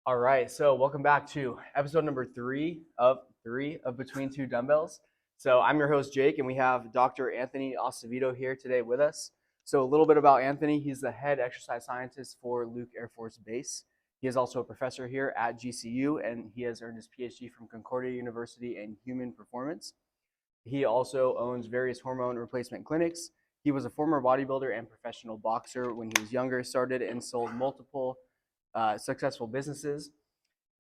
All right, so welcome back to episode number three of Between Two Dumbbells. So I'm your host Jake, and we have Dr. Anthony Acevedo here today with us. So a little bit about Anthony: he's the head exercise scientist for Luke Air Force Base. He is also a professor here at GCU, and he has earned his PhD from Concordia University in human performance. He also owns various hormone replacement clinics. He was a former bodybuilder and professional boxer when he was younger, started and sold multiple successful businesses.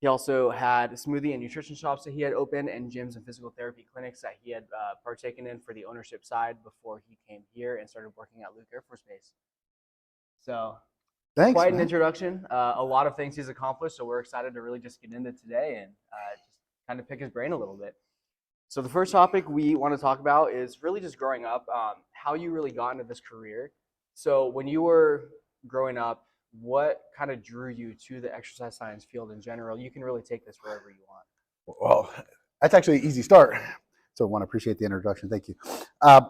He also had smoothie and nutrition shops that he had opened and gyms and physical therapy clinics that he had partaken in for the ownership side before he came here and started working at Luke Air Force Base. So Thanks, quite an man. introduction. A lot of things he's accomplished, so we're excited to really just get into today and just kind of pick his brain a little bit. So the first topic we want to talk about is really just growing up, how you really got into this career. So when you were growing up, what kind of drew you to the exercise science field in general? You can really take this wherever you want. Well, that's actually an easy start. So I want to appreciate the introduction. Thank you. Uh,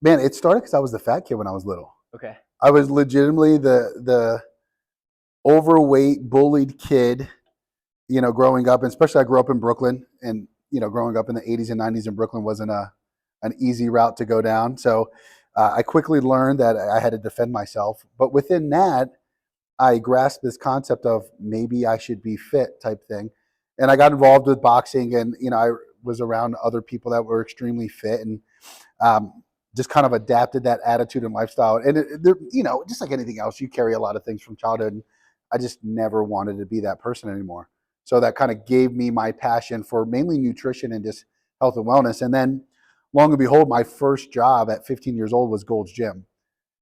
Man, it started because I was the fat kid when I was little. Okay. I was legitimately the overweight, bullied kid, growing up, and especially I grew up in Brooklyn, and growing up in the 80s and 90s in Brooklyn wasn't an easy route to go down. So I quickly learned that I had to defend myself. But within that, I grasped this concept of maybe I should be fit type thing. And I got involved with boxing, and, I was around other people that were extremely fit, and just kind of adapted that attitude and lifestyle. And, just like anything else, you carry a lot of things from childhood. And I just never wanted to be that person anymore. So that kind of gave me my passion for mainly nutrition and just health and wellness. And then, long and behold, my first job at 15 years old was Gold's Gym.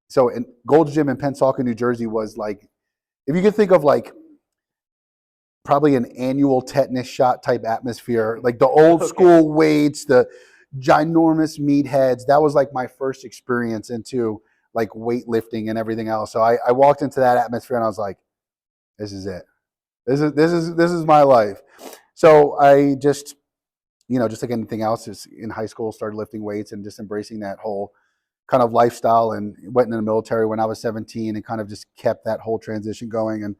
So in Gold's Gym in Pensacola, New Jersey was like, if you could think of like probably an annual tetanus shot type atmosphere, like the old school weights, the ginormous meatheads, that was like my first experience into like weightlifting and everything else. So I walked into that atmosphere and I was like, this is it. This is my life. So I just, just like anything else, is in high school, started lifting weights and just embracing that whole kind of lifestyle, and went in the military when I was 17 and kind of just kept that whole transition going. And,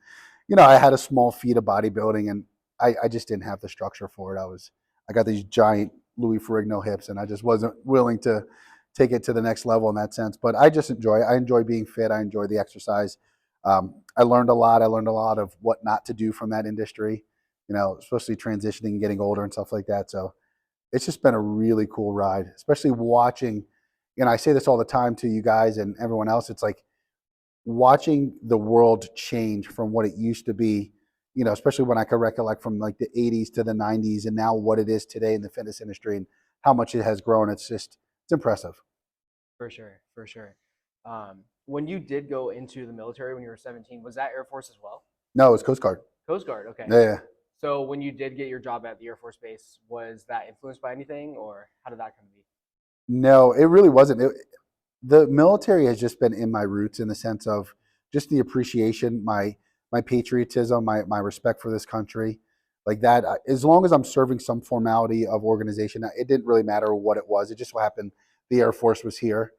I had a small feat of bodybuilding, and I just didn't have the structure for it. I got these giant Louis Ferrigno hips, and I just wasn't willing to take it to the next level in that sense. But I just enjoy being fit. I enjoy the exercise. I learned a lot. I learned a lot of what not to do from that industry, especially transitioning and getting older and stuff like that. So it's just been a really cool ride, especially watching. And I say this all the time to you guys and everyone else. It's like watching the world change from what it used to be, especially when I can recollect from like the 80s to the 90s, and now what it is today in the fitness industry and how much it has grown. It's impressive. For sure, for sure. When you did go into the military when you were 17, was that Air Force as well? No, it's Coast Guard. Coast Guard, okay. Yeah. So when you did get your job at the Air Force Base, was that influenced by anything, or how did that come to be? No, it really wasn't. The military has just been in my roots in the sense of just the appreciation, my patriotism, my respect for this country, like that. As long as I'm serving some formality of organization, it didn't really matter what it was. It just so happened the Air Force was here.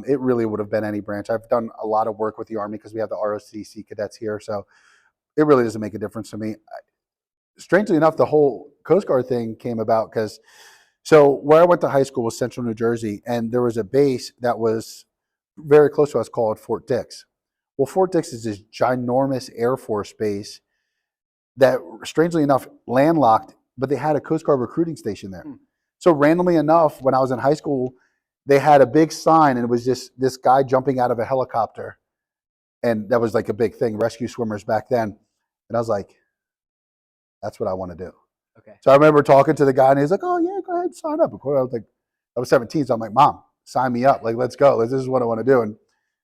It really would have been any branch. I've done a lot of work with the Army because we have the ROTC cadets here, so it really doesn't make a difference to me. Strangely enough, the whole Coast Guard thing came about because where I went to high school was Central New Jersey, and there was a base that was very close to us called Fort Dix. Well, Fort Dix is this ginormous Air Force base that, strangely enough, landlocked, but they had a Coast Guard recruiting station there. So randomly enough, when I was in high school, they had a big sign, and it was just this guy jumping out of a helicopter, and that was like a big thing, rescue swimmers back then. And I was like, that's what I want to do. Okay. So I remember talking to the guy, and he's like, "Oh yeah, go ahead, sign up." Of course, I was 17, so I'm like, "Mom, sign me up. Like, let's go. This is what I want to do." And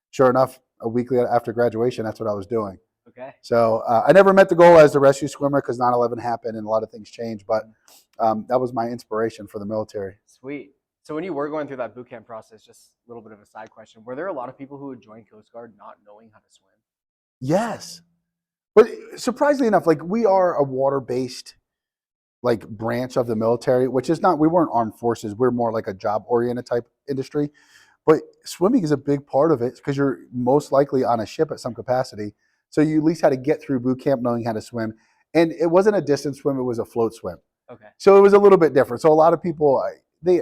sure enough, a week after graduation, that's what I was doing. Okay. So I never met the goal as the rescue swimmer because 9/11 happened and a lot of things changed. But that was my inspiration for the military. Sweet. So when you were going through that boot camp process, just a little bit of a side question, were there a lot of people who would join Coast Guard not knowing how to swim? Yes, but surprisingly enough, like we are a water-based like branch of the military, which is not, we weren't armed forces. We're more like a job oriented type industry, but swimming is a big part of it because you're most likely on a ship at some capacity. So you at least had to get through boot camp knowing how to swim. And it wasn't a distance swim, it was a float swim. Okay. So it was a little bit different. So a lot of people, they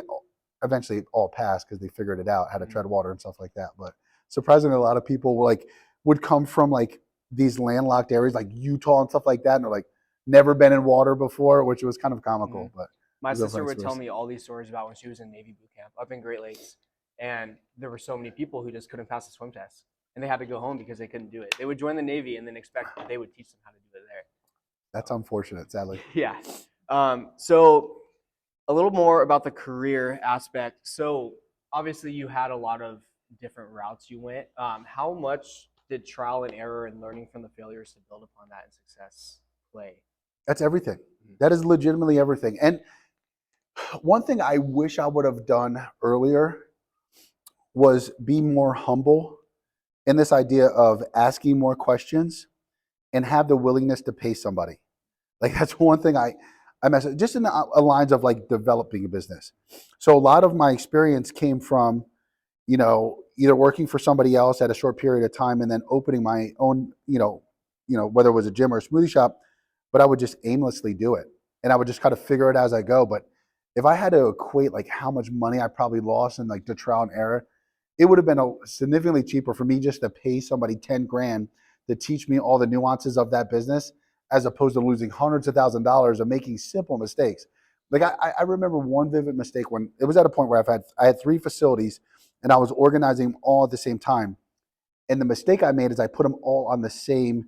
eventually all passed because they figured it out, how to tread water and stuff like that. But surprisingly, a lot of people were like, would come from like these landlocked areas like Utah and stuff like that, and they're like never been in water before, which was kind of comical. But my sister would tell me all these stories about when she was in Navy boot camp up in Great Lakes, and there were so many people who just couldn't pass the swim test, and they had to go home because they couldn't do it. They would join the Navy and then expect that they would teach them how to do it there. That's unfortunate, sadly. Yeah. So a little more about the career aspect. So obviously you had a lot of different routes you went. How much did trial and error and learning from the failures to build upon that and success play? That's everything. That is legitimately everything. And one thing I wish I would have done earlier was be more humble in this idea of asking more questions and have the willingness to pay somebody. Like that's one thing I mess up, just in the lines of like developing a business. So a lot of my experience came from, you know, either working for somebody else at a short period of time and then opening my own, whether it was a gym or a smoothie shop, but I would just aimlessly do it. And I would just kind of figure it out as I go. But if I had to equate like how much money I probably lost in like the trial and error, it would have been significantly cheaper for me just to pay somebody 10 grand to teach me all the nuances of that business, as opposed to losing hundreds of $1,000s of making simple mistakes. Like I remember one vivid mistake when it was at a point where I had 3 facilities and I was organizing them all at the same time. And the mistake I made is I put them all on the same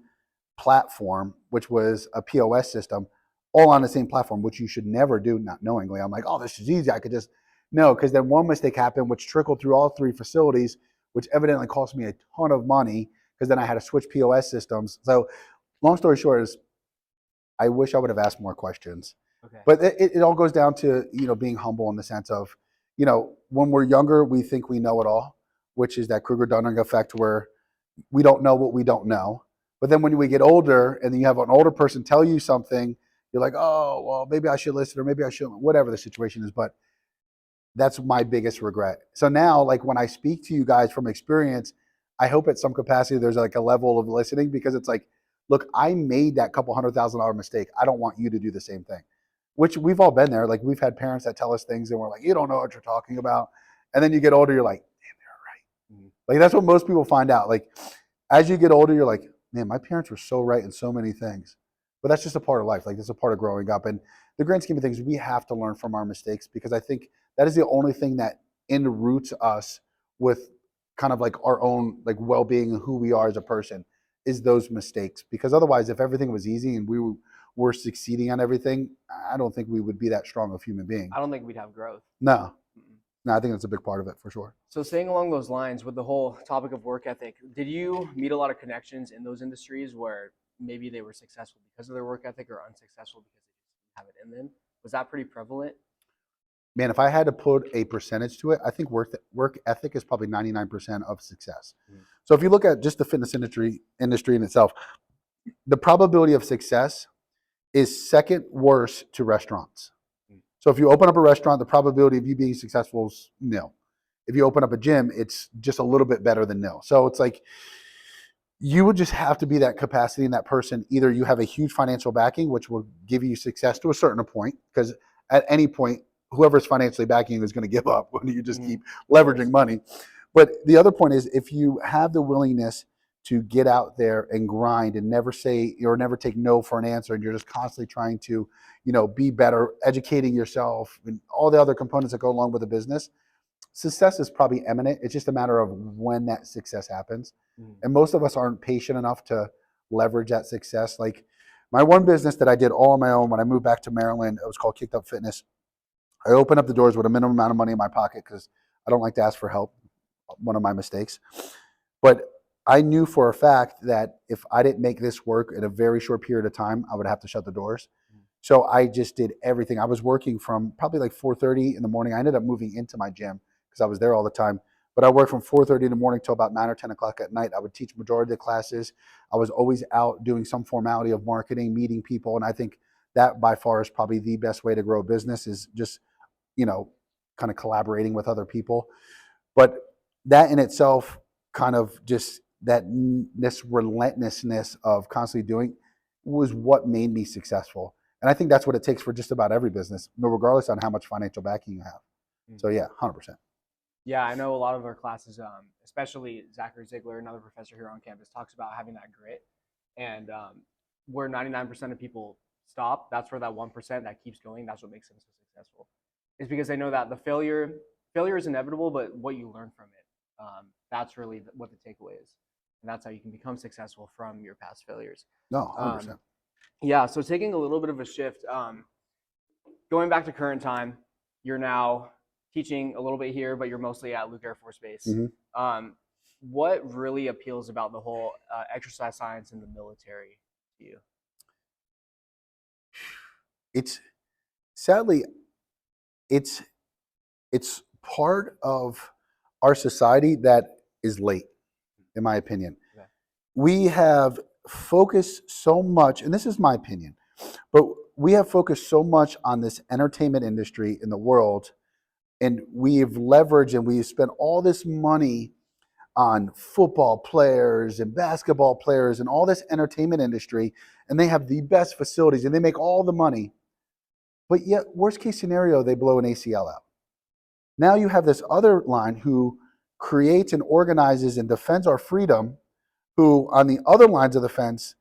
platform, which was a POS system, all on the same platform, which you should never do, not knowingly. I'm like, oh, this is easy. I could just, no, because then one mistake happened, which trickled through all 3 facilities, which evidently cost me a ton of money because then I had to switch POS systems. So long story short is I wish I would have asked more questions. Okay. But it all goes down to, being humble in the sense of, when we're younger, we think we know it all, which is that Kruger-Dunning effect where we don't know what we don't know. But then when we get older and then you have an older person tell you something, you're like, oh, well, maybe I should listen or maybe I shouldn't, whatever the situation is. But that's my biggest regret. So now, like when I speak to you guys from experience, I hope at some capacity there's like a level of listening, because it's like, look, I made that couple $100,000 mistake. I don't want you to do the same thing, which we've all been there. Like we've had parents that tell us things and we're like, you don't know what you're talking about. And then you get older, you're like, damn, they're right. Like that's what most people find out. Like as you get older, you're like, man, my parents were so right in so many things. But that's just a part of life. Like that's a part of growing up. And the grand scheme of things, we have to learn from our mistakes, because I think that is the only thing that enroots us with kind of like our own like well-being and who we are as a person, is those mistakes. Because otherwise, if everything was easy and we were succeeding on everything, I don't think we would be that strong of a human being. I don't think we'd have growth. No, I think that's a big part of it for sure. So staying along those lines with the whole topic of work ethic, did you meet a lot of connections in those industries where maybe they were successful because of their work ethic or unsuccessful because they didn't have it in them? Was that pretty prevalent? Man, if I had to put a percentage to it, I think work ethic is probably 99% of success. So if you look at just the fitness industry in itself, the probability of success is second worst to restaurants. So if you open up a restaurant, the probability of you being successful is nil. If you open up a gym, it's just a little bit better than nil. So it's like you would just have to be that capacity in that person. Either you have a huge financial backing, which will give you success to a certain point, because at any point, whoever's financially backing you is going to give up when you just keep leveraging money. But the other point is, if you have the willingness to get out there and grind and never say or never take no for an answer, and you're just constantly trying to, be better, educating yourself and all the other components that go along with a business, success is probably imminent. It's just a matter of when that success happens. And most of us aren't patient enough to leverage that success. Like my one business that I did all on my own when I moved back to Maryland, it was called Kicked Up Fitness. I opened up the doors with a minimum amount of money in my pocket because I don't like to ask for help. One of my mistakes. But I knew for a fact that if I didn't make this work in a very short period of time, I would have to shut the doors. So I just did everything. I was working from probably like 4:30 in the morning. I ended up moving into my gym because I was there all the time. But I worked from 4:30 in the morning till about 9 or 10 o'clock at night. I would teach majority of the classes. I was always out doing some formality of marketing, meeting people. And I think that by far is probably the best way to grow a business, is just, kind of collaborating with other people. But that in itself, kind of just this relentlessness of constantly doing, was what made me successful. And I think that's what it takes for just about every business, regardless on how much financial backing you have. So yeah, 100%. Yeah, I know a lot of our classes, especially Zachary Ziegler, another professor here on campus, talks about having that grit. And where 99% of people stop, that's where that 1% that keeps going, that's what makes them so successful. It's because they know that the failure is inevitable, but what you learn from it, that's really what the takeaway is. And that's how you can become successful from your past failures. No, 100%. Yeah, so taking a little bit of a shift, going back to current time, you're now teaching a little bit here, but you're mostly at Luke Air Force Base. Mm-hmm. What really appeals about the whole exercise science in the military to you? It's sadly, it's part of our society that is late, in my opinion. Okay. We have focused so much, and this is my opinion, but we have focused so much on this entertainment industry in the world, and we've leveraged and we've spent all this money on football players and basketball players and all this entertainment industry, and they have the best facilities and they make all the money. But yet, worst case scenario, they blow an ACL out. Now you have this other line who creates and organizes and defends our freedom, who on the other lines of the fence,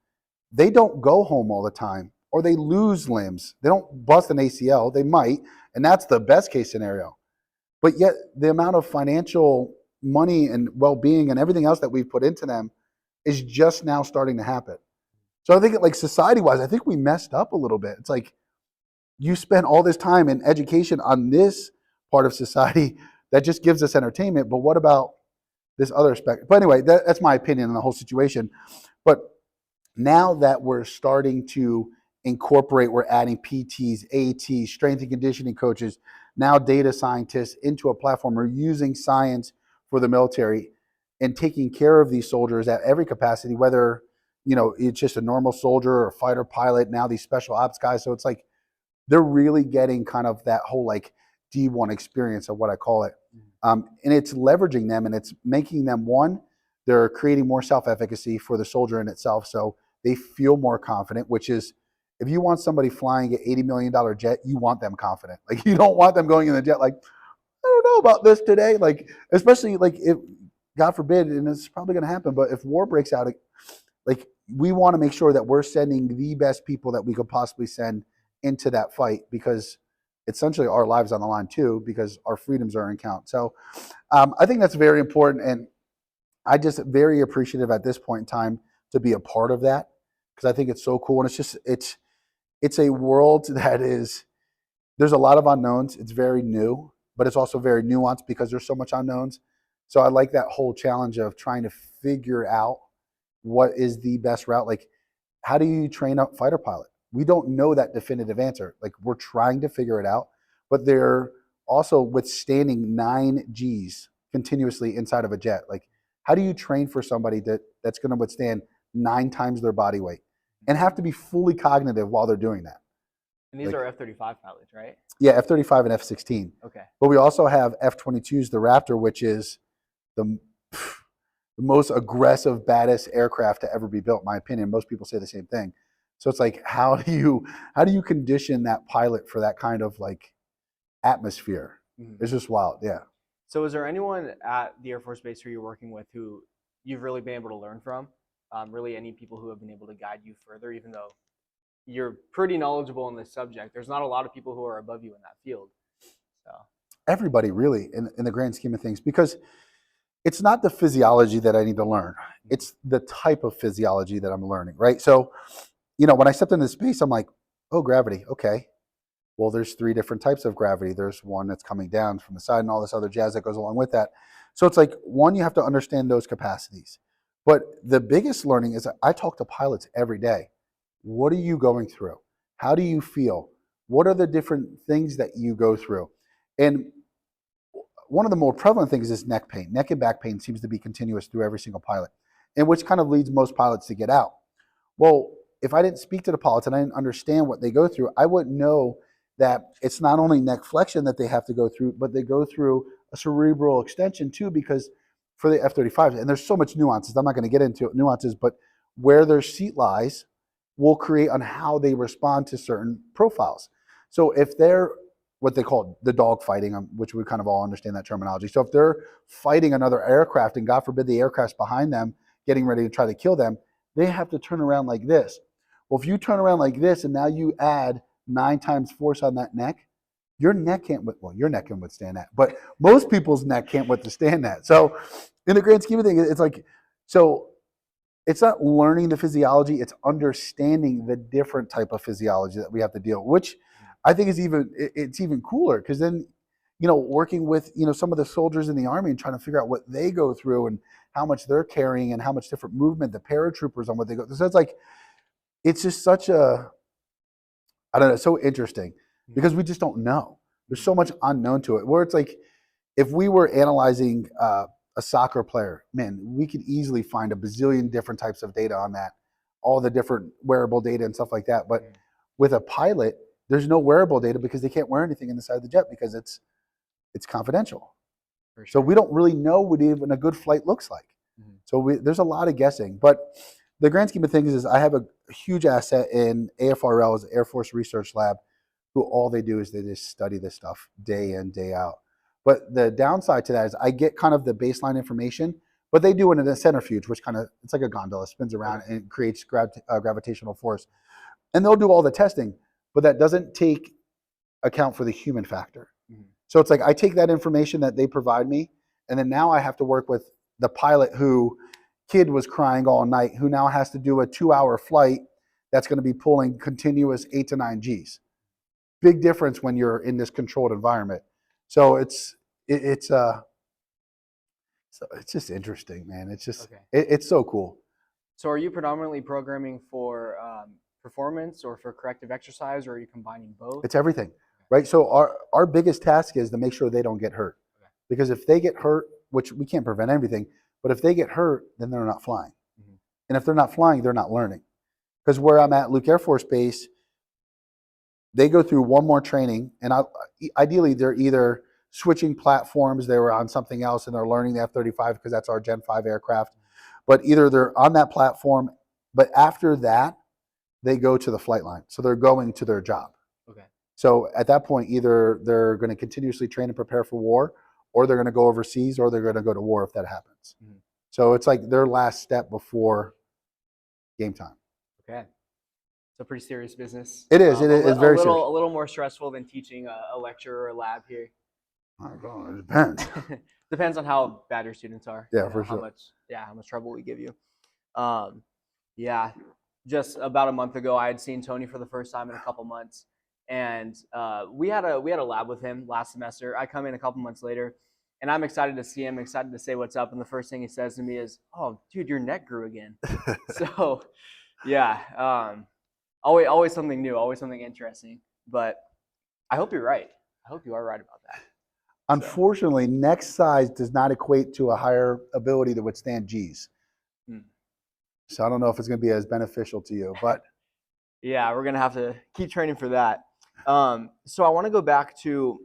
they don't go home all the time, or they lose limbs. They don't bust an ACL. They might, and that's the best case scenario. But yet the amount of financial money and well-being and everything else that we've put into them is just now starting to happen. So I think like society-wise, I think we messed up a little bit. It's like you spend all this time in education on this part of society that just gives us entertainment, but what about this other aspect? But anyway, that's my opinion on the whole situation. But now that we're starting to incorporate, we're adding PTs, ATs, strength and conditioning coaches, now data scientists into a platform. We're using science for the military and taking care of these soldiers at every capacity, whether it's just a normal soldier or a fighter pilot, now these special ops guys. So it's like they're really getting kind of that whole like D1 experience of what I call it. And it's leveraging them and it's making them, one, they're creating more self-efficacy for the soldier in itself. So they feel more confident, which is, if you want somebody flying an $80 million jet, you want them confident. Like you don't want them going in the jet like, I don't know about this today. Like, especially like if, God forbid, and it's probably going to happen, but if war breaks out, like we want to make sure that we're sending the best people that we could possibly send into that fight, because essentially our lives on the line too, because our freedoms are in count. So I think that's very important. And I just very appreciative at this point in time to be a part of that, because I think it's so cool. And it's a world that there's a lot of unknowns. It's very new, but it's also very nuanced because there's so much unknowns. So I like that whole challenge of trying to figure out what is the best route. Like, how do you train a fighter pilot? We don't know that definitive answer. Like, we're trying to figure it out, but they're also withstanding 9 Gs continuously inside of a jet. Like, how do you train for somebody that's going to withstand 9 times their body weight and have to be fully cognitive while they're doing that? And these are F-35 pilots, right? Yeah, F-35 and F-16. Okay. But we also have F-22s, the Raptor, which is the most aggressive, baddest aircraft to ever be built, in my opinion. Most people say the same thing. So it's like, how do you condition that pilot for that kind of like atmosphere? It's just wild, yeah. So is there anyone at the Air Force Base who you're working with who you've really been able to learn from? Really any people who have been able to guide you further, even though you're pretty knowledgeable in this subject? There's not a lot of people who are above you in that field. So everybody really in the grand scheme of things, because it's not the physiology that I need to learn. It's the type of physiology that I'm learning, right? So, when I stepped into space, I'm like, oh, gravity, okay. Well, there's 3 different types of gravity. There's one that's coming down from the side and all this other jazz that goes along with that. So it's like, one, you have to understand those capacities. But the biggest learning is I talk to pilots every day. What are you going through? How do you feel? What are the different things that you go through? And one of the more prevalent things is neck pain. Neck and back pain seems to be continuous through every single pilot, and which kind of leads most pilots to get out. Well, if I didn't speak to the pilots and I didn't understand what they go through, I wouldn't know that it's not only neck flexion that they have to go through, but they go through a cerebral extension too, because for the F-35, and there's so much nuances, I'm not going to get into nuances, but where their seat lies will create on how they respond to certain profiles. So if they're what they call the dog fighting, which we kind of all understand that terminology. So if they're fighting another aircraft and God forbid the aircraft's behind them, getting ready to try to kill them, they have to turn around like this. Well, if you turn around like this and now you add 9 times force on that neck, your neck can't, well, your neck can withstand that, but most people's neck can't withstand that. So in the grand scheme of things, it's like, so it's not learning the physiology, it's understanding the different type of physiology that we have to deal with, which I think is even cooler, because then, working with, some of the soldiers in the Army and trying to figure out what they go through and how much they're carrying and how much different movement, the paratroopers on what they go through. So it's like, it's just such a, I don't know, so interesting because we just don't know. There's so much unknown to it, where it's like, if we were analyzing a soccer player, man, we could easily find a bazillion different types of data on that, all the different wearable data and stuff like that. But with a pilot, there's no wearable data because they can't wear anything inside the jet because it's confidential. For sure. So we don't really know what even a good flight looks like. So there's a lot of guessing. But the grand scheme of things is I have a huge asset in AFRL, as Air Force Research Lab, who all they do is they just study this stuff day in, day out. But the downside to that is I get kind of the baseline information, but they do it in a centrifuge, which kind of, it's like a gondola, spins around and creates gravitational force. And they'll do all the testing, but that doesn't take account for the human factor. So it's like I take that information that they provide me, and then now I have to work with the pilot who kid was crying all night, who now has to do a 2-hour flight that's going to be pulling continuous 8 to 9 Gs. Big difference when you're in this controlled environment. So it's just interesting, man. It's just it's so cool. So are you predominantly programming for performance or for corrective exercise, or are you combining both? It's everything, right? So our biggest task is to make sure they don't get hurt. Because if they get hurt, which we can't prevent everything, but if they get hurt, then they're not flying. And if they're not flying, they're not learning. Because where I'm at, Luke Air Force Base, they go through one more training, and ideally they're either switching platforms, they were on something else and they're learning the F-35 because that's our Gen 5 aircraft, but either they're on that platform, but after that, they go to the flight line. So they're going to their job. So at that point, either they're going to continuously train and prepare for war, or they're going to go overseas, or they're going to go to war if that happens. So it's like their last step before game time. It's a pretty serious business. It is. It is very serious. A little more stressful than teaching a lecture or a lab here. It depends. Depends on how bad your students are. Yeah, for sure. How much trouble we give you. Just about a month ago, I had seen Tony for the first time in a couple months, and we had a lab with him last semester. I come in a couple months later, and I'm excited to see him, excited to say what's up, and the first thing he says to me is, "Oh, dude, your neck grew again." So, always something new, always something interesting. But I hope you're right. I hope you are right about that. Unfortunately, neck size does not equate to a higher ability to withstand Gs. So I don't know if it's going to be as beneficial to you, but yeah, we're going to have to keep training for that. So I want to go back to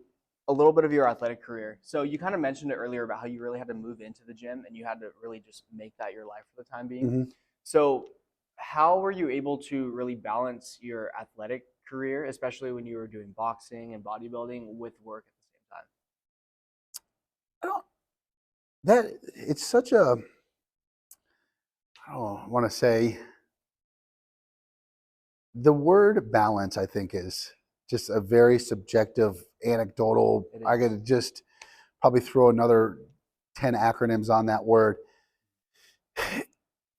a little bit of your athletic career. So you kind of mentioned it earlier about how you really had to move into the gym and you had to really just make that your life for the time being. So how were you able to really balance your athletic career, especially when you were doing boxing and bodybuilding, with work at the same time? It's such a, I don't want to say, the word balance, I think, is just a very subjective, anecdotal. I could just probably throw another 10 acronyms on that word.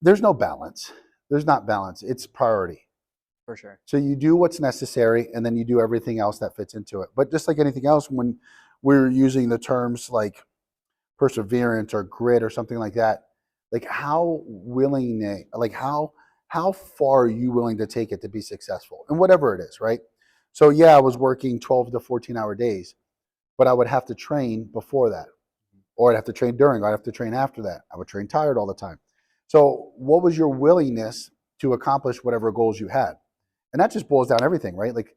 There's no balance. There's not balance. It's priority. For sure. So you do what's necessary, and then you do everything else that fits into it. But just like anything else, when we're using the terms like perseverance or grit or something like that, like how far are you willing to take it to be successful, and whatever it is, right? So yeah, I was working 12 to 14-hour days, but I would have to train before that, or I'd have to train during, or I'd have to train after that. I would train tired all the time. So what was your willingness to accomplish whatever goals you had? And that just boils down everything, right? Like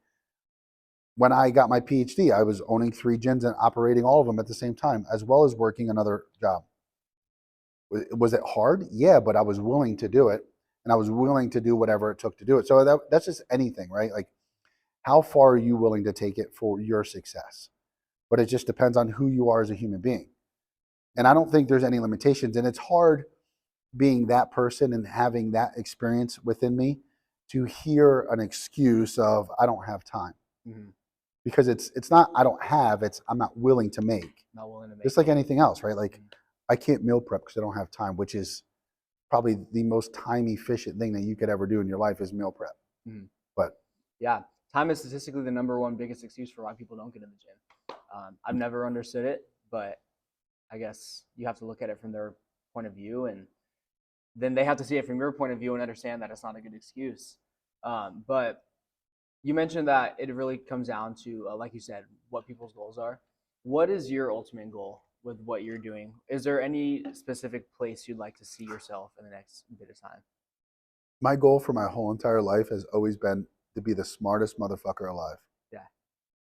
when I got my PhD, I was owning 3 gyms and operating all of them at the same time, as well as working another job. Was it hard? Yeah, but I was willing to do it. and I was willing to do whatever it took to do it. So that's just anything, right? Like, how far are you willing to take it for your success? But it just depends on who you are as a human being. And I don't think there's any limitations. And it's hard being that person and having that experience within me to hear an excuse of I don't have time. Because it's not I don't have, it's I'm not willing to make. Not willing to make. Just like anything else, right? Like I can't meal prep because I don't have time, which is probably the most time efficient thing that you could ever do in your life is meal prep. But yeah, time is statistically the #1 biggest excuse for why people don't get in the gym. I've never understood it, but I guess you have to look at it from their point of view, and then they have to see it from your point of view and understand that it's not a good excuse. But you mentioned that it really comes down to, like you said, what people's goals are. What is your ultimate goal with what you're doing? Is there any specific place you'd like to see yourself in the next bit of time? my goal for my whole entire life has always been to be the smartest motherfucker alive. Yeah.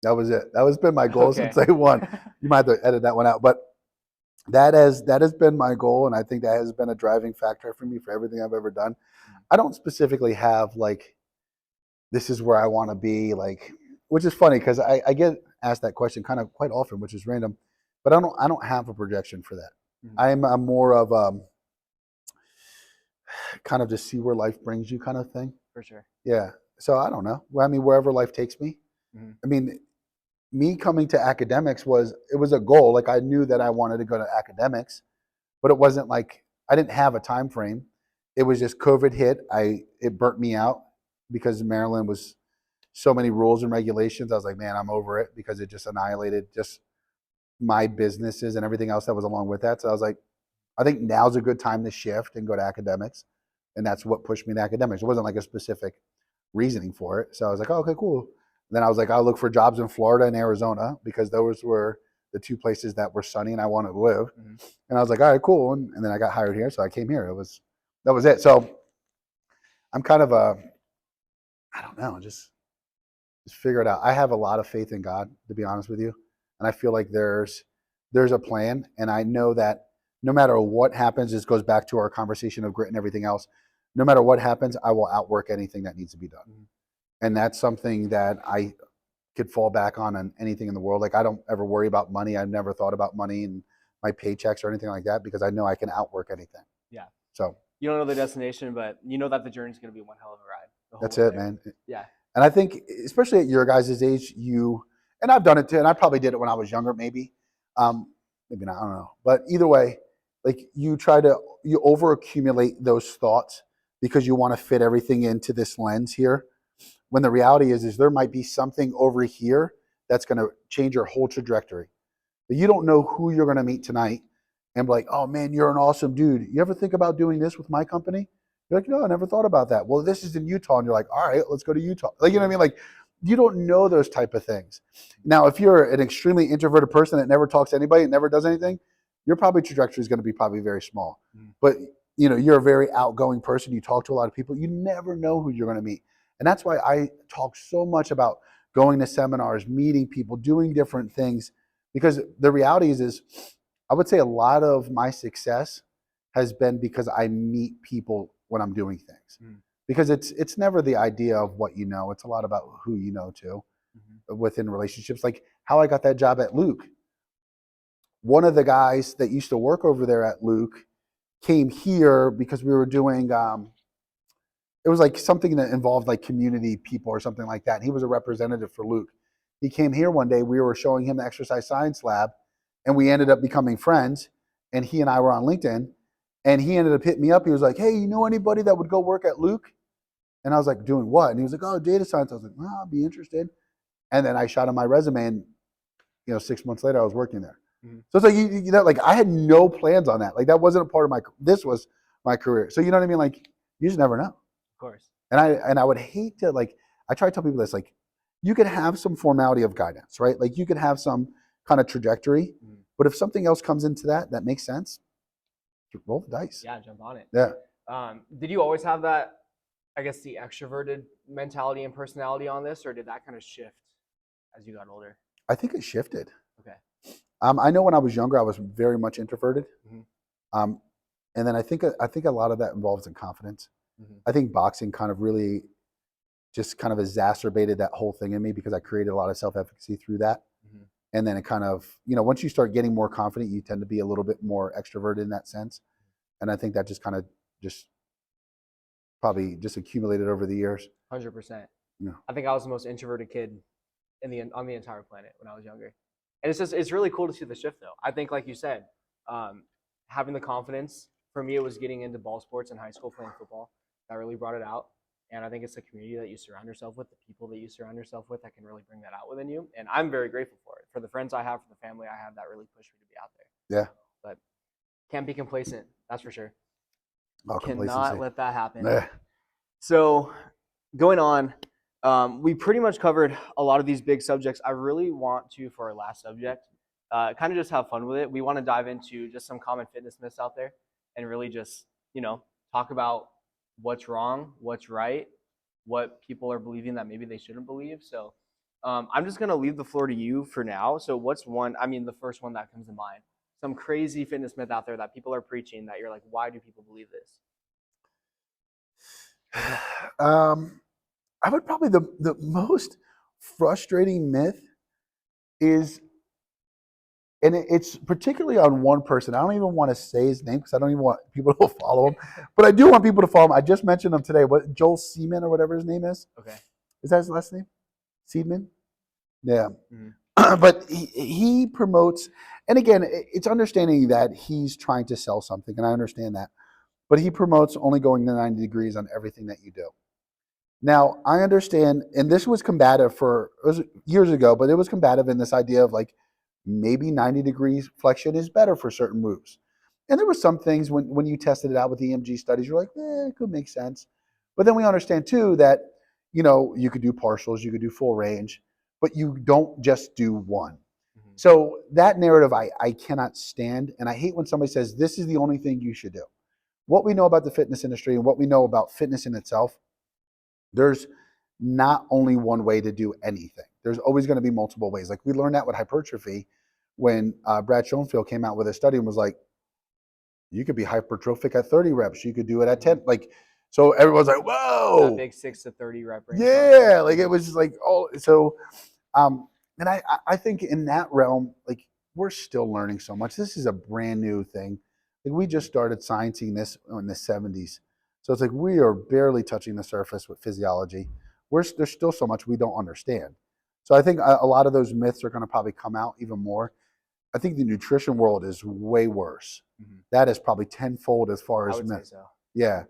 That was it. That has been my goal Okay. since day one. You might have to edit that one out, but that has been my goal, and I think that has been a driving factor for me for everything I've ever done. I don't specifically have like this is where I want to be, like, which is funny because I get asked that question kind of quite often, which is random, but I don't have a projection for that. I'm more of kind of just see where life brings you kind of thing. For sure. Yeah. So I don't know. Well, I mean, wherever life takes me. I mean, me coming to academics was a goal. Like I knew that I wanted to go to academics, but it wasn't like I didn't have a time frame. It was just COVID hit. It burnt me out because Maryland was so many rules and regulations. I was like, man, I'm over it because it just annihilated just my businesses and everything else that was along with that. So I was like, I think now's a good time to shift and go to academics. And that's what pushed me to academics. It wasn't like a specific reasoning for it. So I was like, oh, okay, cool. And then I was like, I'll look for jobs in Florida and Arizona because those were the two places that were sunny and I wanted to live. And I was like, all right, cool. And then I got hired here. So I came here. That was it. So I'm kind of I don't know, just figure it out. I have a lot of faith in God, to be honest with you. And I feel like there's a plan. And I know that no matter what happens, this goes back to our conversation of grit and everything else. No matter what happens, I will outwork anything that needs to be done. And that's something that I could fall back on anything in the world. Like I don't ever worry about money. I've never thought about money and my paychecks or anything like that because I know I can outwork anything. Yeah. So you don't know the destination, but you know that the journey is going to be one hell of a ride. That's it, man. Yeah. And I think, especially at your guys' age, and I've done it too, and I probably did it when I was younger, maybe. Maybe not, I don't know. But either way, like you over accumulate those thoughts because you want to fit everything into this lens here. When the reality is there might be something over here that's going to change your whole trajectory. But you don't know who you're going to meet tonight and be like, oh man, you're an awesome dude. You ever think about doing this with my company? You're like, no, I never thought about that. Well, this is in Utah. And you're like, all right, let's go to Utah. Like, you know what I mean? Like, you don't know those type of things. Now, if you're an extremely introverted person that never talks to anybody and never does anything, your probably trajectory is going to be probably very small. But, you're a very outgoing person. You talk to a lot of people. You never know who you're going to meet. And that's why I talk so much about going to seminars, meeting people, doing different things. Because the reality is I would say a lot of my success has been because I meet people when I'm doing things. Because it's never the idea of what you know. It's a lot about who you know too within relationships. Like how I got that job at Luke. One of the guys that used to work over there at Luke came here because we were doing it was like something that involved like community people or something like that. And he was a representative for Luke. He came here one day. We were showing him the exercise science lab and we ended up becoming friends. And he and I were on LinkedIn and he ended up hitting me up. He was like, hey, you know anybody that would go work at Luke? And I was like, doing what? And he was like, oh, data science. I was like, well, I'll be interested. And then I shot him my resume and 6 months later I was working there. So it's like, like I had no plans on that. Like that wasn't a part of this was my career. So you know what I mean? Like you just never know. Of course. And I would hate to I try to tell people this, like you could have some formality of guidance, right? Like you could have some kind of trajectory, but if something else comes into that makes sense, roll the dice. Yeah, jump on it. Yeah. Did you always have that, I guess, the extroverted mentality and personality on this, or did that kind of shift as you got older? I think it shifted. Okay. I know when I was younger, I was very much introverted. And then I think a lot of that involves in confidence. I think boxing kind of really just kind of exacerbated that whole thing in me because I created a lot of self-efficacy through that. And then it kind of, once you start getting more confident, you tend to be a little bit more extroverted in that sense. And I think that just kind of probably just accumulated over the years. 100%. Yeah. I think I was the most introverted kid on the entire planet when I was younger. And it's really cool to see the shift though. I think, like you said, having the confidence, for me, it was getting into ball sports in high school, playing football. That really brought it out. And I think it's the community that you surround yourself with, the people that you surround yourself with that can really bring that out within you. And I'm very grateful for it. For the friends I have, for the family I have, that really pushed me to be out there. Yeah. But can't be complacent, that's for sure. Oh, Cannot let that happen. Yeah. So going on, we pretty much covered a lot of these big subjects. I really want to, for our last subject, kind of just have fun with it. We want to dive into just some common fitness myths out there and really just, talk about what's wrong, what's right, what people are believing that maybe they shouldn't believe. So I'm just going to leave the floor to you for now. So what's the first one that comes to mind? Some crazy fitness myth out there that people are preaching that you're like, why do people believe this? I would probably, the most frustrating myth is, and it's particularly on one person. I don't even want to say his name because I don't even want people to follow him, but I do want people to follow him. I just mentioned him today. What, Joel Seaman or whatever his name is? Okay. Is that his last name? Seedman? Yeah. But he promotes, and again, it's understanding that he's trying to sell something, and I understand that. But he promotes only going to 90 degrees on everything that you do. Now, I understand, and this was combative it was years ago, but it was combative in this idea of like, maybe 90 degrees flexion is better for certain moves. And there were some things when you tested it out with the EMG studies, you're like, it could make sense. But then we understand too that, you could do partials, you could do full range, but you don't just do one. So that narrative I cannot stand. And I hate when somebody says, this is the only thing you should do. What we know about the fitness industry and what we know about fitness in itself, there's not only one way to do anything. There's always going to be multiple ways. Like we learned that with hypertrophy when Brad Schoenfeld came out with a study and was like, you could be hypertrophic at 30 reps. You could do it at 10. Like, so everyone's like, whoa. That big 6 to 30 rep range. Yeah. Like it was just like, so, and I think in that realm, like we're still learning so much. This is a brand new thing. Like we just started sciencing this in the 70s. So it's like we are barely touching the surface with physiology. There's still so much we don't understand. So I think a lot of those myths are going to probably come out even more. I think the nutrition world is way worse. That is probably tenfold as far as myths. So. Yeah.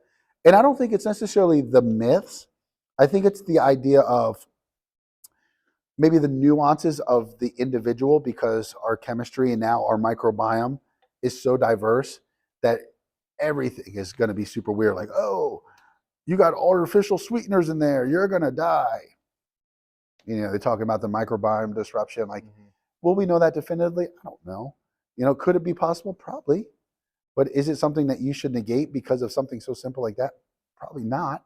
And I don't think it's necessarily the myths. I think it's the idea of maybe the nuances of the individual, because our chemistry and now our microbiome is so diverse that everything is going to be super weird. Like, oh, you got artificial sweeteners in there, you're going to die. They're talking about the microbiome disruption. Like, will we know that definitively? I don't know. Could it be possible? Probably. But is it something that you should negate because of something so simple like that? Probably not.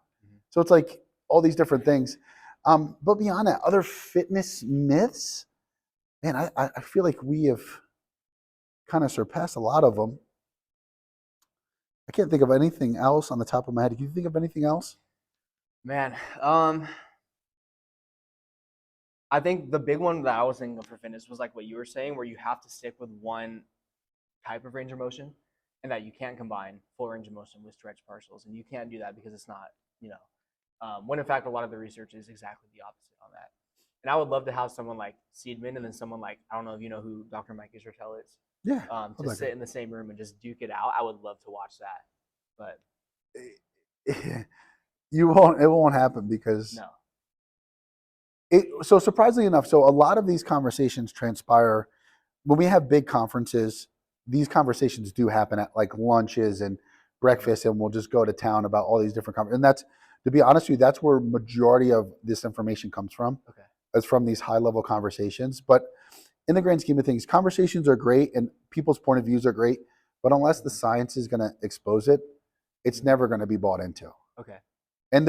So it's like all these different things. But beyond that, other fitness myths, man, I feel like we have kind of surpassed a lot of them. I can't think of anything else on the top of my head. Can you think of anything else? Man, I think the big one that I was thinking of for fitness was like what you were saying, where you have to stick with one type of range of motion and that you can't combine full range of motion with stretch partials. And you can't do that because it's not, when in fact, a lot of the research is exactly the opposite on that. And I would love to have someone like Seedman and then someone like, I don't know if you know who Dr. Mike Israetel is. Yeah. To sit in the same room and just duke it out. I would love to watch that. But it won't happen because no. So surprisingly enough, so a lot of these conversations transpire when we have big conferences. These conversations do happen at like lunches and breakfast, and we'll just go to town about all these different conferences. And that's, to be honest with you, that's where majority of this information comes from. Okay. It's from these high level conversations. But in the grand scheme of things, conversations are great and people's point of views are great. But unless the science is going to expose it, it's never going to be bought into. Okay. And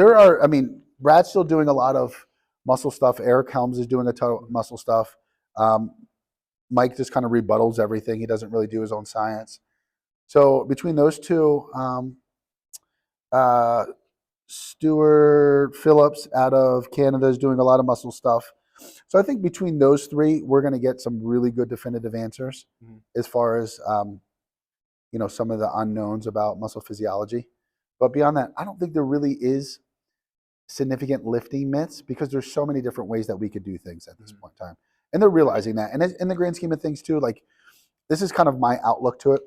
Brad's still doing a lot of muscle stuff. Eric Helms is doing a ton of muscle stuff. Mike just kind of rebuttals everything. He doesn't really do his own science. So between those two, Stuart Phillips out of Canada is doing a lot of muscle stuff. So I think between those three, we're going to get some really good definitive answers as far as some of the unknowns about muscle physiology. But beyond that, I don't think there really is significant lifting myths because there's so many different ways that we could do things at this point in time. And they're realizing that. And in the grand scheme of things too, like this is kind of my outlook to it.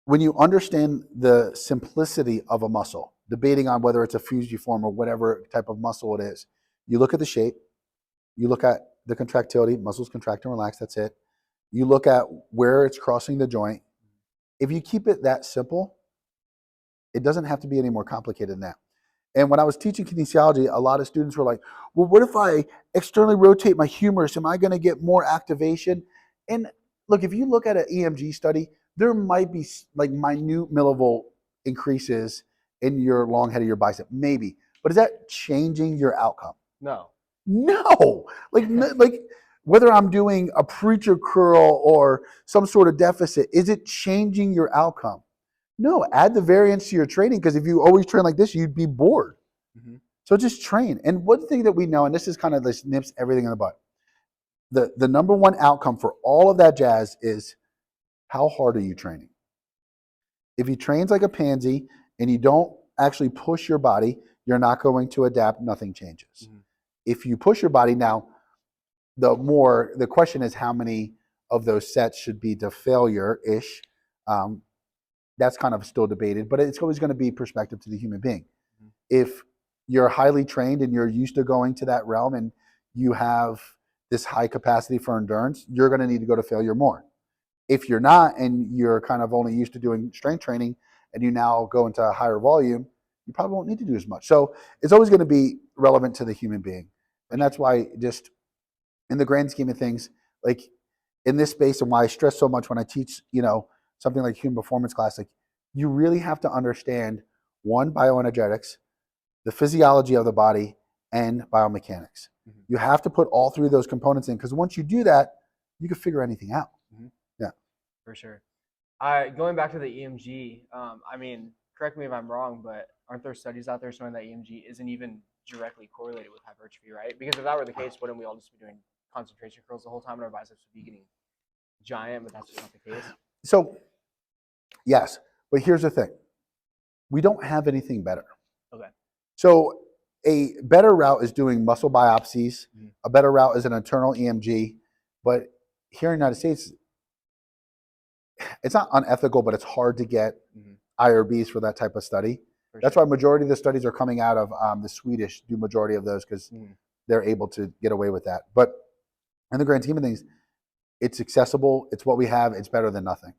When you understand the simplicity of a muscle, debating on whether it's a fusiform or whatever type of muscle it is, you look at the shape, you look at the contractility, muscles contract and relax, that's it. You look at where it's crossing the joint. If you keep it that simple, it doesn't have to be any more complicated than that. And when I was teaching kinesiology, a lot of students were like, well, what if I externally rotate my humerus? Am I going to get more activation? And look, if you look at an EMG study, there might be like minute millivolt increases in your long head of your bicep, maybe. But is that changing your outcome? No. No. Like whether I'm doing a preacher curl or some sort of deficit, is it changing your outcome? No, add the variance to your training because if you always train like this, you'd be bored. So just train. And one thing that we know, and this is kind of this nips everything in the butt, the number one outcome for all of that jazz is how hard are you training? If you train like a pansy and you don't actually push your body, you're not going to adapt, nothing changes. If you push your body now, the question is how many of those sets should be to failure-ish. That's kind of still debated, but it's always going to be perspective to the human being. If you're highly trained and you're used to going to that realm and you have this high capacity for endurance, you're going to need to go to failure more. If you're not and you're kind of only used to doing strength training and you now go into a higher volume, you probably won't need to do as much. So it's always going to be relevant to the human being. And that's why just in the grand scheme of things, like in this space and why I stress so much when I teach, something like human performance class, like you really have to understand one, bioenergetics, the physiology of the body, and biomechanics. You have to put all three of those components in because once you do that, you can figure anything out. Yeah. For sure. Going back to the EMG, correct me if I'm wrong, but aren't there studies out there showing that EMG isn't even directly correlated with hypertrophy, right? Because if that were the case, wouldn't we all just be doing concentration curls the whole time and our biceps would be getting giant, but that's just not the case? So, yes, but here's the thing. We don't have anything better. Okay. So a better route is doing muscle biopsies. A better route is an internal EMG. But here in the United States, it's not unethical, but it's hard to get IRBs for that type of study. That's why majority of the studies are coming out of the Swedish, do majority of those because they're able to get away with that. But in the grand scheme of things, it's accessible. It's what we have. It's better than nothing.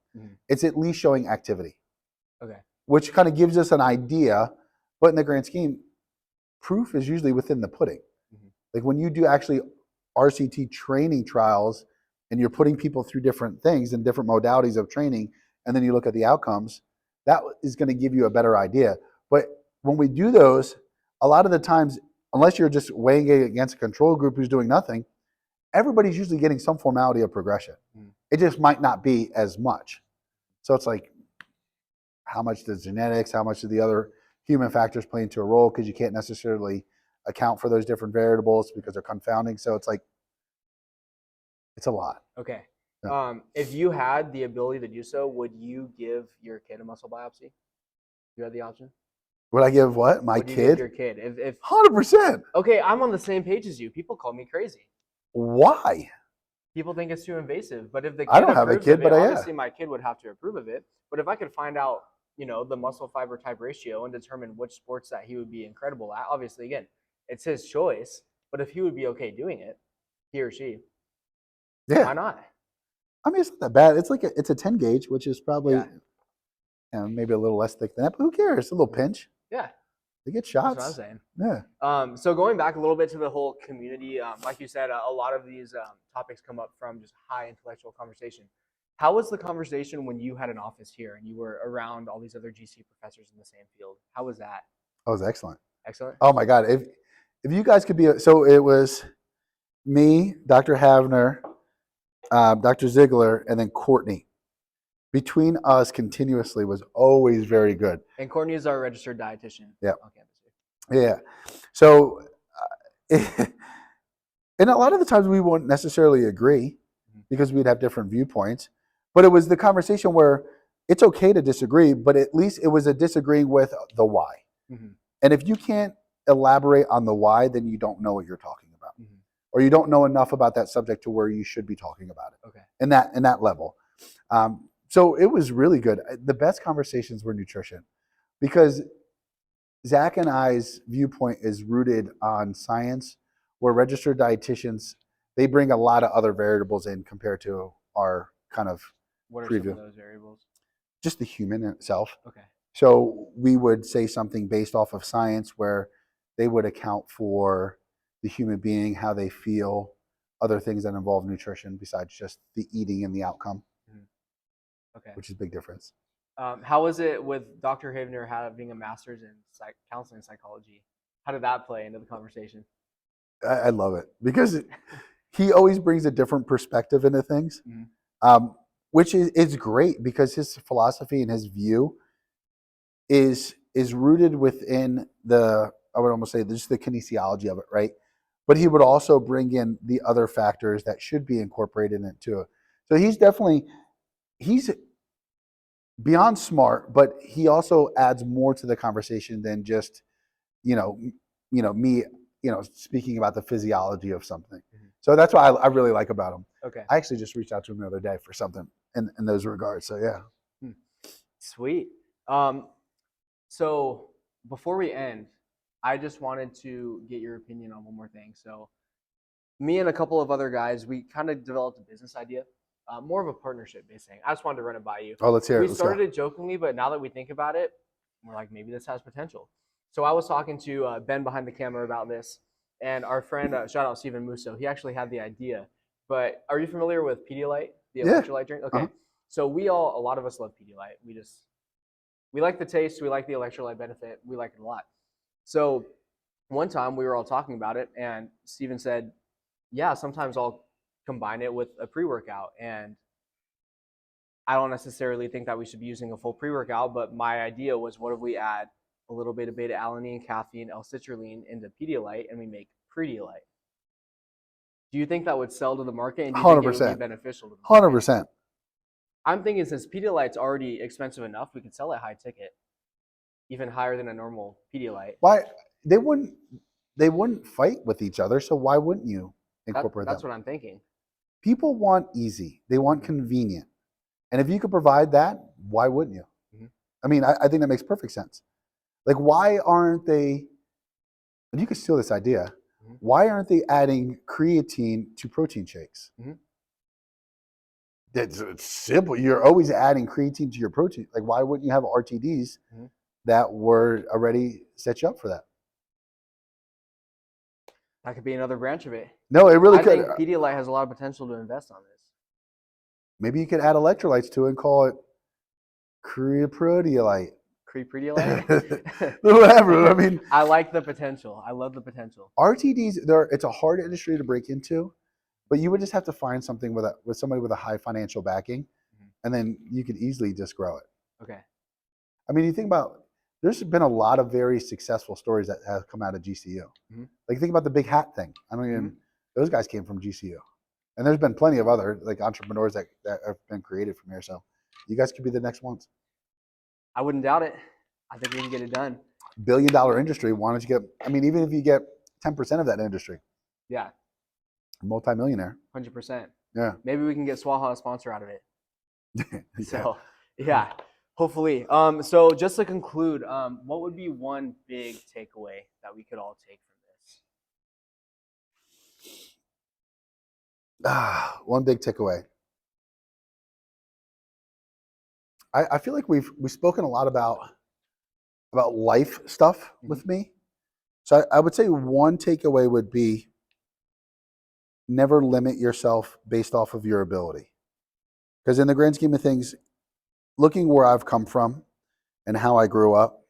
It's at least showing activity. Okay. Which kind of gives us an idea. But in the grand scheme, proof is usually within the pudding. Like when you do actually RCT training trials and you're putting people through different things and different modalities of training, and then you look at the outcomes, that is going to give you a better idea. But when we do those, a lot of the times, unless you're just weighing it against a control group who's doing nothing, everybody's usually getting some formality of progression. It just might not be as much. So it's like, how much does genetics, how much do the other human factors play into a role? Because you can't necessarily account for those different variables because they're confounding. So it's like, it's a lot. Okay. Yeah. If you had the ability to do so, would you give your kid a muscle biopsy? You had the option? Would I give what? My Would you kid? give your kid? If 100%. Okay, I'm on the same page as you. People call me crazy. Why? People think it's too invasive. But if the kid I don't have a approves kid, of it, but obviously my kid would have to approve of it. But if I could find out, the muscle fiber type ratio and determine which sports that he would be incredible at, obviously, again, it's his choice. But if he would be okay doing it, he or she, why not? I mean, it's not that bad. It's like it's a 10 gauge, which is probably maybe a little less thick than that. But who cares? A little pinch. Yeah. They get shots. That's what I'm saying. Yeah. So going back a little bit to the whole community, like you said, a lot of these topics come up from just high intellectual conversation. How was the conversation when you had an office here and you were around all these other GC professors in the same field? How was that? That was excellent. Excellent. Oh my God. If you guys could be, so it was me, Dr. Havner, Dr. Ziegler, and then Courtney. between us continuously was always very good. And Courtney is our registered dietitian Yeah. on campus here. Yeah. So, and a lot of the times we wouldn't necessarily agree because we'd have different viewpoints. But it was the conversation where it's okay to disagree, but at least it was a disagreeing with the why. Mm-hmm. And if you can't elaborate on the why, then you don't know what you're talking about, or you don't know enough about that subject to where you should be talking about it. Okay. In that level. So it was really good. The best conversations were nutrition, because Zach and I's viewpoint is rooted on science, where registered dietitians, they bring a lot of other variables in compared to our kind of What are preview. some of those variables? Just the human itself. Okay. So we would say something based off of science where they would account for the human being, how they feel, other things that involve nutrition besides just the eating and the outcome. Okay. Which is a big difference. How was it with Dr. Havner having a master's in counseling psychology? How did that play into the conversation? I love it because he always brings a different perspective into things, which is great because his philosophy and his view is rooted within I would almost say just the kinesiology of it, right? But he would also bring in the other factors that should be incorporated into it. So he's beyond smart, but he also adds more to the conversation than just, me, speaking about the physiology of something. So that's what I really like about him. Okay. I actually just reached out to him the other day for something in those regards. So yeah. Sweet. So before we end, I just wanted to get your opinion on one more thing. So me and a couple of other guys, we kind of developed a business idea. More of a partnership-based thing. I just wanted to run it by you. Oh, let's hear it. We started it jokingly, but now that we think about it, we're like, maybe this has potential. So I was talking to Ben behind the camera about this, and our friend, shout out Steven Musso, he actually had the idea. But are you familiar with Pedialyte, the electrolyte drink? Okay. So a lot of us love Pedialyte. We like the taste, we like the electrolyte benefit, we like it a lot. So one time we were all talking about it, and Steven said, yeah, sometimes I'll combine it with a pre-workout, and I don't necessarily think that we should be using a full pre-workout, but my idea was, what if we add a little bit of beta-alanine, caffeine, L-citrulline into Pedialyte, and we make Pedialyte? Do you think that would sell to the market, and do you think it would be beneficial to the market? 100%. I'm thinking since Pedialyte's already expensive enough, we could sell it high ticket, even higher than a normal Pedialyte. Why they wouldn't fight with each other, so why wouldn't you incorporate that? That's what I'm thinking. People want easy. They want convenient. And if you could provide that, why wouldn't you? I mean, I think that makes perfect sense. Like, why aren't they, and you could steal this idea, why aren't they adding creatine to protein shakes? It's simple. You're always adding creatine to your protein. Like, why wouldn't you have RTDs that were already set you up for that? That could be another branch of it. No, it really could. I think Pedialyte has a lot of potential to invest on this. Maybe you could add electrolytes to it and call it Pedialyte. Pedialyte? Whatever. I mean, I like the potential. I love the potential. RTDs, it's a hard industry to break into, but you would just have to find something with somebody with a high financial backing, and then you could easily just grow it. Okay. I mean, you think about, there's been a lot of very successful stories that have come out of GCU. Like, think about the big hat thing. I mean, those guys came from GCU. And there's been plenty of other entrepreneurs that have been created from here. So you guys could be the next ones. I wouldn't doubt it. I think we can get it done. $1 billion industry. Why don't you get, I mean, even if you get 10% of that industry. Yeah. Multi-millionaire. 100%. Yeah. Maybe we can get SWAHA a sponsor out of it. So, yeah. Hopefully. So just to conclude, what would be one big takeaway that we could all take from this? One big takeaway. I feel like we've spoken a lot about life stuff with me. So I would say one takeaway would be never limit yourself based off of your ability. Because in the grand scheme of things, looking where I've come from and how I grew up,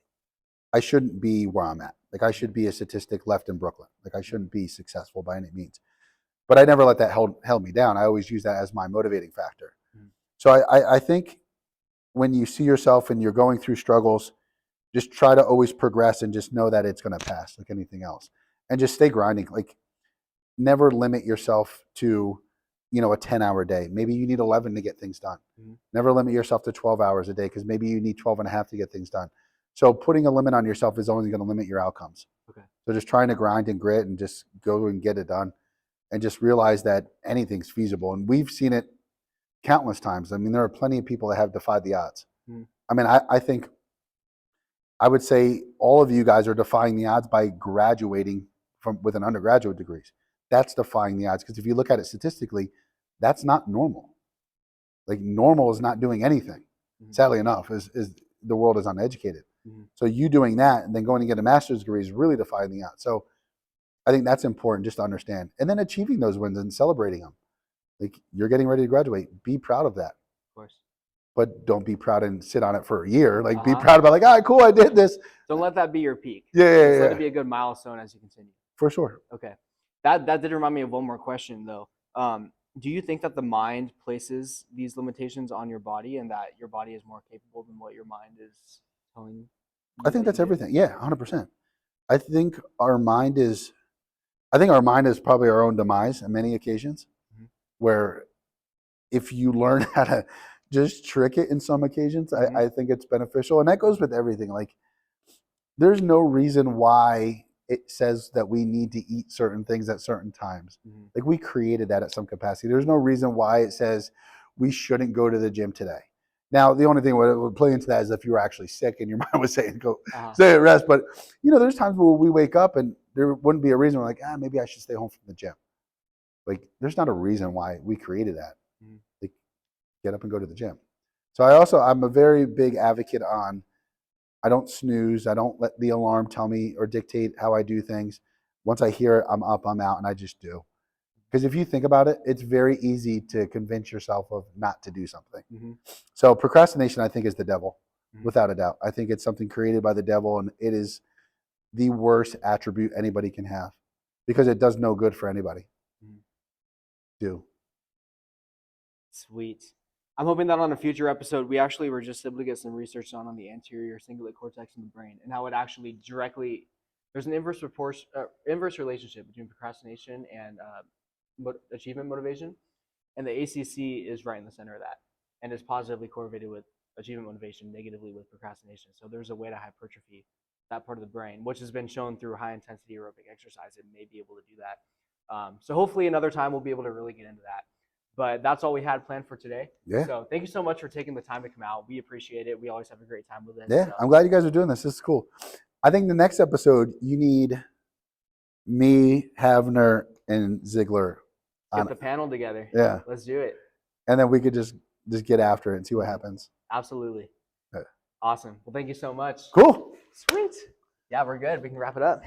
I shouldn't be where I'm at. Like, I should be a statistic left in Brooklyn. Like, I shouldn't be successful by any means. But I never let that held me down. I always use that as my motivating factor. So I think when you see yourself and you're going through struggles, just try to always progress and just know that it's going to pass like anything else. And just stay grinding. Like never limit yourself to, a 10-hour day. Maybe you need 11 to get things done. Mhm. Never limit yourself to 12 hours a day because maybe you need 12 and a half to get things done. So putting a limit on yourself is only going to limit your outcomes. Okay. So just trying to grind and grit and just go and get it done and just realize that anything's feasible. And we've seen it countless times. I mean, there are plenty of people that have defied the odds. Mhm. I mean, I think I would say all of you guys are defying the odds by graduating with an undergraduate degrees. That's defying the odds because if you look at it statistically, that's not normal. Like normal is not doing anything. Mhm. Sadly enough, is the world is uneducated. Mhm. So you doing that and then going to get a master's degree is really defying the odds. So I think that's important just to understand. And then achieving those wins and celebrating them. Like you're getting ready to graduate. Be proud of that. Of course. But don't be proud and sit on it for a year. Like be Uh-huh. proud about like, all right, cool, I did this. Don't let that be your peak. Yeah. Just let it be a good milestone as you continue. For sure. Okay. That did remind me of one more question though. Do you think that the mind places these limitations on your body and that your body is more capable than what your mind is telling you? I think that's everything. Yeah, 100%. I think our mind is probably our own demise on many occasions. Mhm. Where if you learn how to just trick it in some occasions, Mhm. I think it's beneficial. And that goes with everything. Like there's no reason why it says that we need to eat certain things at certain times. Mhm. Like we created that at some capacity. There's no reason why it says we shouldn't go to the gym today. Now, the only thing that would play into that is if you were actually sick and your mind was saying go stay at rest. But there's times where we wake up and there wouldn't be a reason we're like, maybe I should stay home from the gym. Like there's not a reason why we created that. Mhm. Like get up and go to the gym. So I'm a very big advocate on I don't snooze. I don't let the alarm tell me or dictate how I do things. Once I hear it, I'm up, I'm out, and I just do. Because if you think about it, it's very easy to convince yourself of not to do something. Mhm. So procrastination, I think, is the devil, Mhm. without a doubt. I think it's something created by the devil, and it is the worst attribute anybody can have because it does no good for anybody. Mhm. Do. Sweet. I'm hoping that on a future episode, we actually were just able to get some research done on the anterior cingulate cortex in the brain and how it actually directly, there's an inverse relationship between procrastination and achievement motivation. And the ACC is right in the center of that and is positively correlated with achievement motivation, negatively with procrastination. So there's a way to hypertrophy that part of the brain, which has been shown through high intensity aerobic exercise. It may be able to do that. So hopefully another time we'll be able to really get into that. But that's all we had planned for today. Yeah. So thank you so much for taking the time to come out. We appreciate it. We always have a great time with this. Yeah, So. I'm glad you guys are doing this. This is cool. I think the next episode, you need me, Havner, and Ziegler. Get the panel together. Yeah. Let's do it. And then we could just get after it and see what happens. Absolutely. Yeah. Awesome. Well, thank you so much. Cool. Sweet. Yeah, we're good. We can wrap it up.